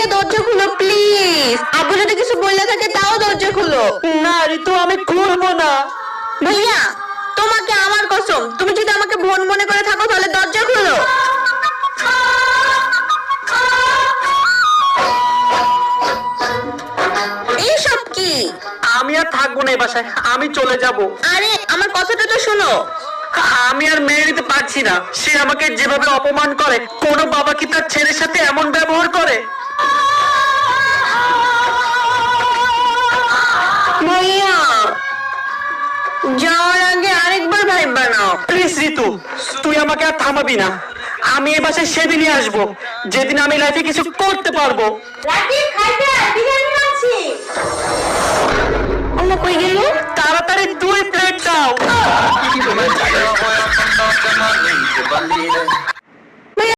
ভাইয়া দরজা খুলো প্লিজ। আব্বু যদি কিছু বললে থাকে তাও দরজা খুলো। না ঋতু, আমি খুলবো না। ভাইয়া তোমাকে আমার কসম, তুমি যদি আমাকে বোন মনে করে থাকো তাহলে দরজা খুলো। এইসব কি? আমি আর থাকবো না এই বাসায়, আমি চলে যাব। আরে আমার কথাটা তো শোনো। আমি আর মেনে নিতে পারছি না, সে আমাকে যেভাবে অপমান করে। কোনো বাবা কি তার ছেলের সাথে এমন ব্যবহার করে? ভাইয়া যাওয়ার আগে আরেকবার ভাইবা নাও। প্লিজ ঋতু, তুই আমাকে আর থামাবি না। আমি এই বাসায় সেদিনই আসবো যেদিন আমি লাইফে কিছু করতে পারবো। ওমা কই গেল? তাড়াতাড়ি 2 প্লেট দাও।